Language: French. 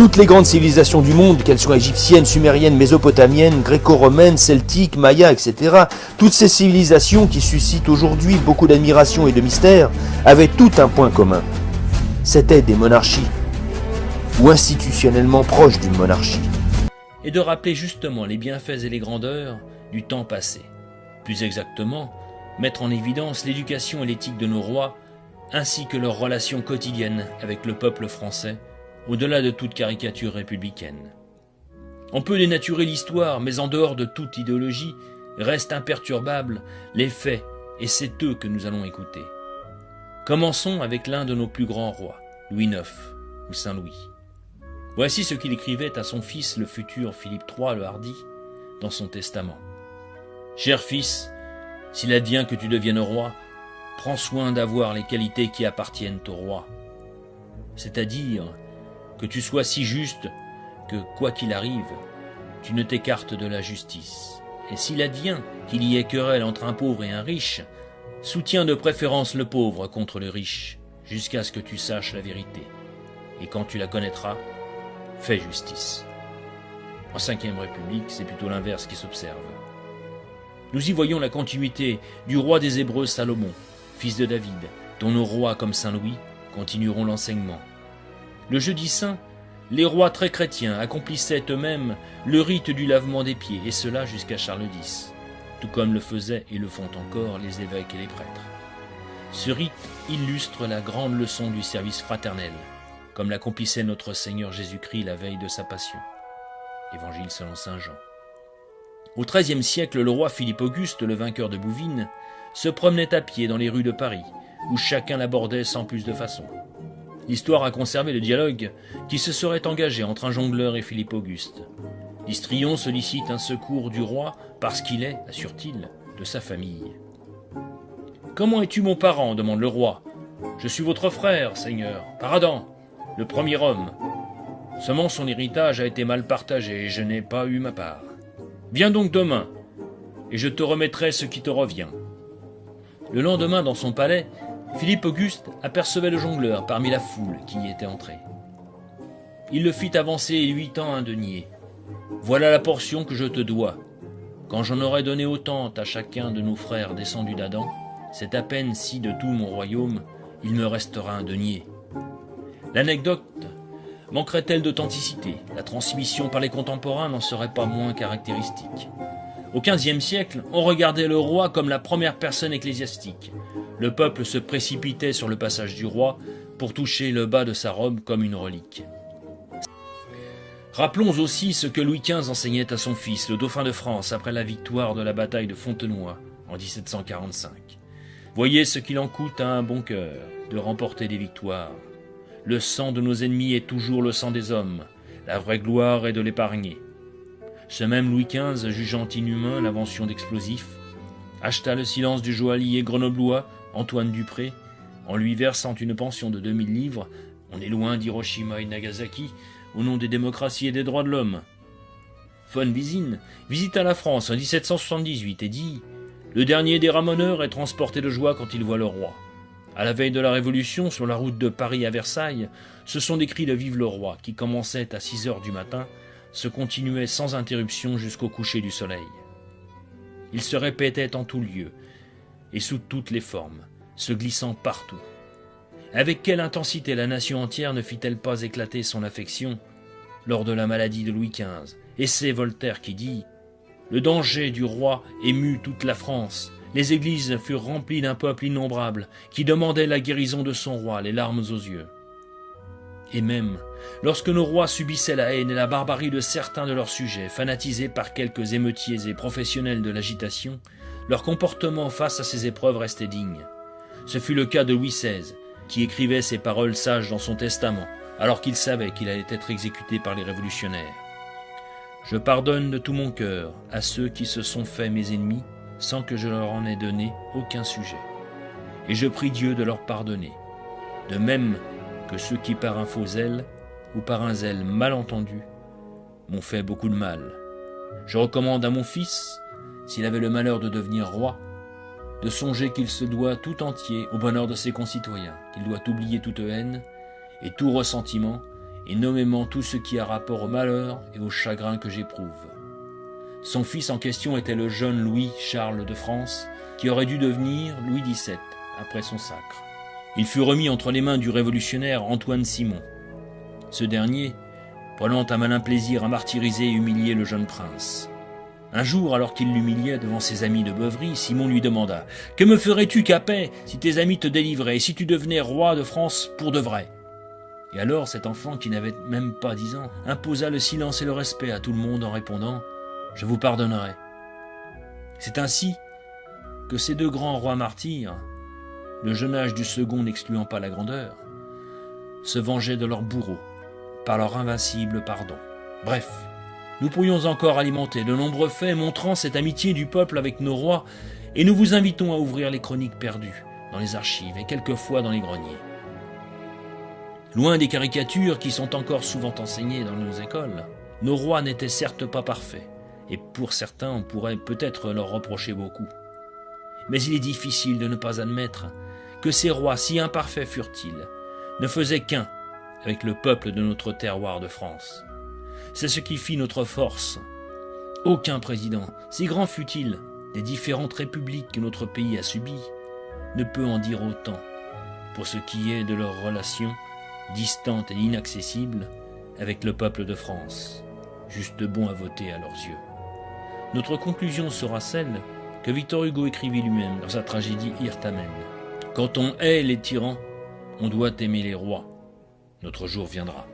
Toutes les grandes civilisations du monde, qu'elles soient égyptiennes, sumériennes, mésopotamiennes, gréco-romaines, celtiques, mayas, etc., toutes ces civilisations qui suscitent aujourd'hui beaucoup d'admiration et de mystère, avaient tout un point commun. C'étaient des monarchies, ou institutionnellement proches d'une monarchie. Et de rappeler justement les bienfaits et les grandeurs du temps passé. Plus exactement, mettre en évidence l'éducation et l'éthique de nos rois, ainsi que leurs relations quotidiennes avec le peuple français, au-delà de toute caricature républicaine. On peut dénaturer l'histoire, mais en dehors de toute idéologie, restent imperturbables les faits, et c'est eux que nous allons écouter. Commençons avec l'un de nos plus grands rois, Louis IX, ou Saint Louis. Voici ce qu'il écrivait à son fils, le futur Philippe III le Hardi, dans son testament. « Cher fils, s'il advient que tu deviennes roi, prends soin d'avoir les qualités qui appartiennent au roi. C'est-à-dire que tu sois si juste que, quoi qu'il arrive, tu ne t'écartes de la justice. Et s'il advient qu'il y ait querelle entre un pauvre et un riche, soutiens de préférence le pauvre contre le riche, jusqu'à ce que tu saches la vérité. Et quand tu la connaîtras, fais justice. » En Ve République, c'est plutôt l'inverse qui s'observe. Nous y voyons la continuité du roi des Hébreux Salomon, fils de David, dont nos rois comme Saint Louis continueront l'enseignement. Le jeudi saint, les rois très chrétiens accomplissaient eux-mêmes le rite du lavement des pieds, et cela jusqu'à Charles X, tout comme le faisaient et le font encore les évêques et les prêtres. Ce rite illustre la grande leçon du service fraternel, comme l'accomplissait notre Seigneur Jésus-Christ la veille de sa passion. Évangile selon saint Jean. Au XIIIe siècle, le roi Philippe Auguste, le vainqueur de Bouvines, se promenait à pied dans les rues de Paris, où chacun l'abordait sans plus de façon. L'histoire a conservé le dialogue qui se serait engagé entre un jongleur et Philippe Auguste. L'histrion sollicite un secours du roi parce qu'il est, assure-t-il, de sa famille. « Comment es-tu mon parent » demande le roi. « Je suis votre frère, Seigneur, par Adam, le premier homme. Seulement son héritage a été mal partagé et je n'ai pas eu ma part. Viens donc demain, et je te remettrai ce qui te revient. » Le lendemain, dans son palais, Philippe Auguste apercevait le jongleur parmi la foule qui y était entrée. Il le fit avancer et lui tend un denier. « Voilà la portion que je te dois. Quand j'en aurai donné autant à chacun de nos frères descendus d'Adam, c'est à peine si de tout mon royaume, il me restera un denier. » L'anecdote manquerait-elle d'authenticité? La transmission par les contemporains n'en serait pas moins caractéristique. Au XVe siècle, on regardait le roi comme la première personne ecclésiastique. Le peuple se précipitait sur le passage du roi pour toucher le bas de sa robe comme une relique. Rappelons aussi ce que Louis XV enseignait à son fils, le dauphin de France, après la victoire de la bataille de Fontenoy en 1745. Voyez ce qu'il en coûte à un bon cœur de remporter des victoires. Le sang de nos ennemis est toujours le sang des hommes. La vraie gloire est de l'épargner. Ce même Louis XV, jugeant inhumain l'invention d'explosifs, acheta le silence du joaillier grenoblois Antoine Dupré, en lui versant une pension de 2000 livres, on est loin d'Hiroshima et Nagasaki, au nom des démocraties et des droits de l'homme. Von Bisine visita la France en 1778 et dit « Le dernier des ramoneurs est transporté de joie quand il voit le roi. » À la veille de la Révolution, sur la route de Paris à Versailles, ce sont des cris de « Vive le roi » qui commençaient à 6 heures du matin, se continuaient sans interruption jusqu'au coucher du soleil. Ils se répétaient en tout lieu, et sous toutes les formes, se glissant partout. Avec quelle intensité la nation entière ne fit-elle pas éclater son affection lors de la maladie de Louis XV? Et c'est Voltaire qui dit « Le danger du roi émut toute la France. Les églises furent remplies d'un peuple innombrable qui demandait la guérison de son roi, les larmes aux yeux. » Et même, lorsque nos rois subissaient la haine et la barbarie de certains de leurs sujets, fanatisés par quelques émeutiers et professionnels de l'agitation, leur comportement face à ces épreuves restait digne. Ce fut le cas de Louis XVI, qui écrivait ces paroles sages dans son testament, alors qu'il savait qu'il allait être exécuté par les révolutionnaires. « Je pardonne de tout mon cœur à ceux qui se sont faits mes ennemis, sans que je leur en ai donné aucun sujet. Et je prie Dieu de leur pardonner, de même que ceux qui par un faux zèle, ou par un zèle mal entendu, m'ont fait beaucoup de mal. Je recommande à mon fils, s'il avait le malheur de devenir roi, de songer qu'il se doit tout entier au bonheur de ses concitoyens, qu'il doit oublier toute haine et tout ressentiment, et nommément tout ce qui a rapport au malheur et au chagrin que j'éprouve. Son fils en question était le jeune Louis-Charles de France, qui aurait dû devenir Louis XVII après son sacre. Il fut remis entre les mains du révolutionnaire Antoine Simon. Ce dernier, prenant un malin plaisir à martyriser et humilier le jeune prince. Un jour, alors qu'il l'humiliait devant ses amis de Beuvry, Simon lui demanda « Que me ferais-tu, Capet, si tes amis te délivraient et si tu devenais roi de France pour de vrai ?» Et alors cet enfant, qui n'avait même pas 10 ans, imposa le silence et le respect à tout le monde en répondant « Je vous pardonnerai ». C'est ainsi que ces deux grands rois martyrs, le jeune âge du second n'excluant pas la grandeur, se vengeaient de leurs bourreaux par leur invincible pardon. Bref, nous pourrions encore alimenter de nombreux faits montrant cette amitié du peuple avec nos rois, et nous vous invitons à ouvrir les chroniques perdues dans les archives et quelquefois dans les greniers. Loin des caricatures qui sont encore souvent enseignées dans nos écoles, nos rois n'étaient certes pas parfaits, et pour certains on pourrait peut-être leur reprocher beaucoup. Mais il est difficile de ne pas admettre que ces rois, si imparfaits furent-ils, ne faisaient qu'un avec le peuple de notre terroir de France. C'est ce qui fit notre force. Aucun président, si grand fût-il, des différentes républiques que notre pays a subies, ne peut en dire autant pour ce qui est de leurs relations distantes et inaccessibles avec le peuple de France, juste bon à voter à leurs yeux. Notre conclusion sera celle que Victor Hugo écrivit lui-même dans sa tragédie Irtamène. Quand on hait les tyrans, on doit aimer les rois. Notre jour viendra.